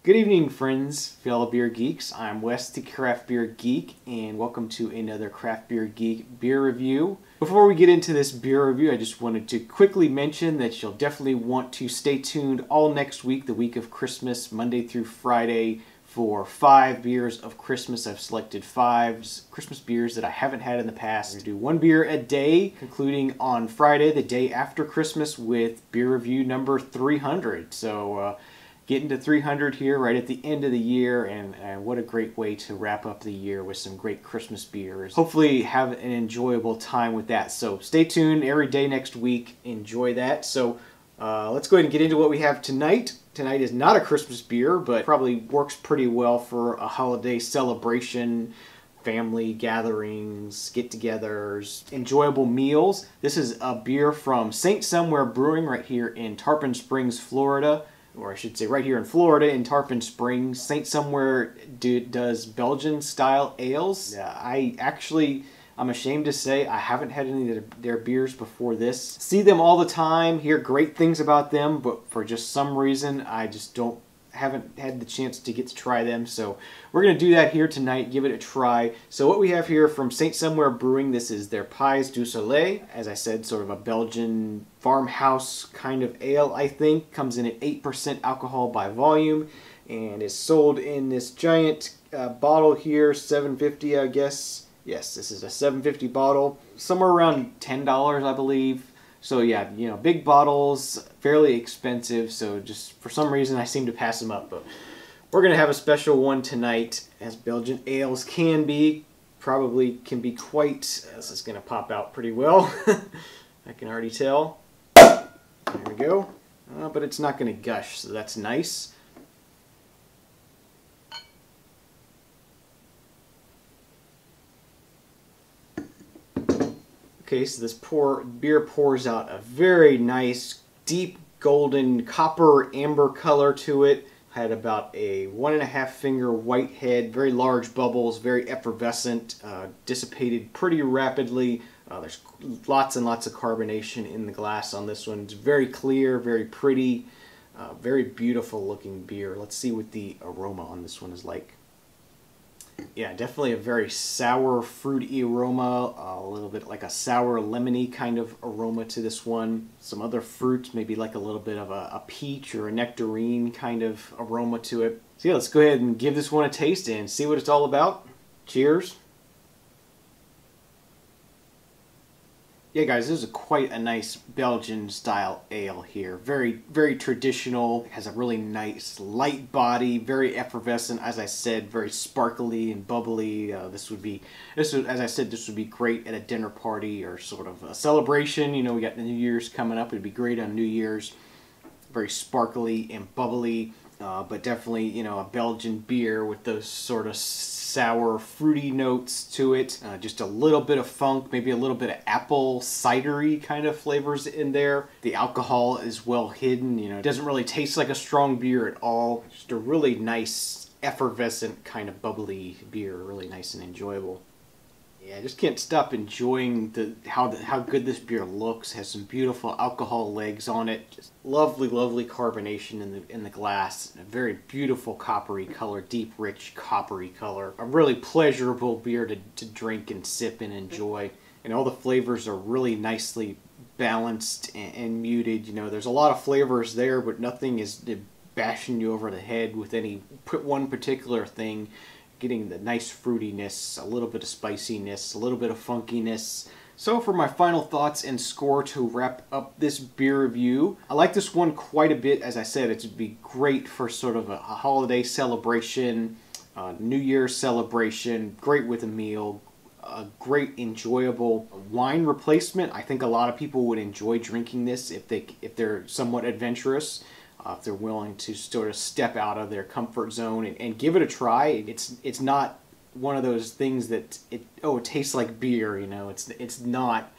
Good evening, friends, fellow beer geeks. I'm Wes, the Craft Beer Geek, and welcome to another Craft Beer Geek beer review. Before we get into this beer review, I just wanted to quickly mention that you'll definitely want to stay tuned all next week, the week of Christmas, Monday through Friday, for 5 beers of Christmas. I've selected 5 Christmas beers that I haven't had in the past. We do 1 beer a day, concluding on Friday, the day after Christmas, with beer review number 300. So, getting to 300 here right at the end of the year, and what a great way to wrap up the year with some great Christmas beers. Hopefully have an enjoyable time with that. So stay tuned every day next week. Enjoy that. So let's go ahead and get into what we have tonight. Tonight is not a Christmas beer, but probably works pretty well for a holiday celebration, family gatherings, get-togethers, enjoyable meals. This is a beer from St. Somewhere Brewing right here in Tarpon Springs, Florida. Or I should say right here in Florida in Tarpon Springs. St. Somewhere does Belgian style ales. I'm ashamed to say I haven't had any of their beers before this. See them all the time, hear great things about them, but for just some reason I just haven't had the chance to get to try them. So we're going to do that here tonight, give it a try. So what we have here from St. Somewhere Brewing, this is their Pies du Soleil. As I said, sort of a Belgian farmhouse kind of ale, I think. Comes in at 8% alcohol by volume and is sold in this giant bottle here, 750 I guess. Yes, this is a 750 bottle, somewhere around $10 I believe. So yeah, you know, big bottles, fairly expensive, so just for some reason I seem to pass them up. But we're going to have a special one tonight, as Belgian ales can be. Probably can be quite, this is going to pop out pretty well. I can already tell. There we go. But it's not going to gush, so that's nice. Okay, so this beer pours out a very nice, deep golden copper amber color to it. Had about a 1.5 finger white head, very large bubbles, very effervescent, dissipated pretty rapidly. There's lots and lots of carbonation in the glass on this one. It's very clear, very pretty, very beautiful looking beer. Let's see what the aroma on this one is like. Yeah, definitely a very sour, fruity aroma, a little bit like a sour, lemony kind of aroma to this one. Some other fruits, maybe like a little bit of a peach or a nectarine kind of aroma to it. So yeah, let's go ahead and give this one a taste and see what it's all about. Cheers. Yeah, guys, this is quite a nice Belgian style ale here. Very, very traditional. It has a really nice light body, very effervescent. As I said, very sparkly and bubbly. As I said, this would be great at a dinner party or sort of a celebration. You know, we got the New Year's coming up. It'd be great on New Year's. Very sparkly and bubbly, but definitely, you know, a Belgian beer with those sort of sour, fruity notes to it. Just a little bit of funk, maybe a little bit of apple cidery kind of flavors in there. The alcohol is well hidden. You know, it doesn't really taste like a strong beer at all. Just a really nice, effervescent kind of bubbly beer. Really nice and enjoyable. Yeah, I just can't stop enjoying how good this beer looks. Has some beautiful alcohol legs on it. Just lovely, lovely carbonation in the glass. A very beautiful coppery color, deep, rich coppery color. A really pleasurable beer to drink and sip and enjoy. And all the flavors are really nicely balanced and muted. You know, there's a lot of flavors there, but nothing is bashing you over the head with any one particular thing. Getting the nice fruitiness, a little bit of spiciness, a little bit of funkiness. So for my final thoughts and score to wrap up this beer review, I like this one quite a bit. As I said, it would be great for sort of a holiday celebration, New Year's celebration, great with a meal, a great enjoyable wine replacement. I think a lot of people would enjoy drinking this if they're somewhat adventurous. If they're willing to sort of step out of their comfort zone and give it a try. It's not one of those things that it tastes like beer, you know. It's not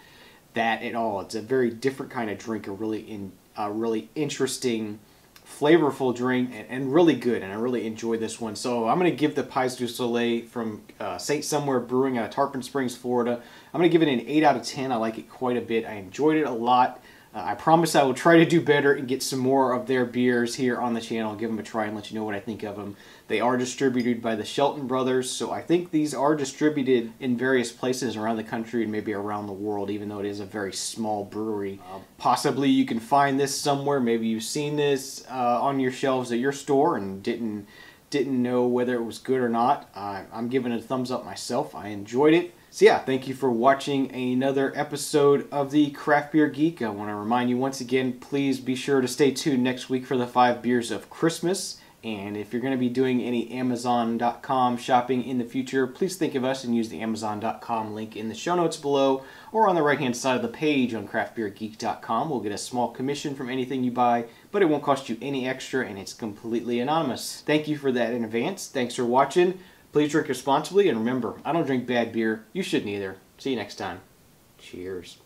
that at all. It's a very different kind of drink, a really interesting, flavorful drink, and really good. And I really enjoyed this one. So I'm going to give the Pies du Soleil from St. Somewhere Brewing out of Tarpon Springs, Florida. I'm going to give it an 8 out of 10. I like it quite a bit. I enjoyed it a lot. I promise I will try to do better and get some more of their beers here on the channel, give them a try and let you know what I think of them. They are distributed by the Shelton Brothers, so I think these are distributed in various places around the country and maybe around the world, even though it is a very small brewery. Possibly you can find this somewhere. Maybe you've seen this on your shelves at your store and didn't know whether it was good or not. I'm giving it a thumbs up myself. I enjoyed it. So yeah, thank you for watching another episode of the Craft Beer Geek. I want to remind you once again, please be sure to stay tuned next week for the 5 beers of Christmas. And if you're going to be doing any Amazon.com shopping in the future, please think of us and use the Amazon.com link in the show notes below or on the right-hand side of the page on craftbeergeek.com. We'll get a small commission from anything you buy, but it won't cost you any extra and it's completely anonymous. Thank you for that in advance. Thanks for watching. Please drink responsibly, and remember, I don't drink bad beer. You shouldn't either. See you next time. Cheers.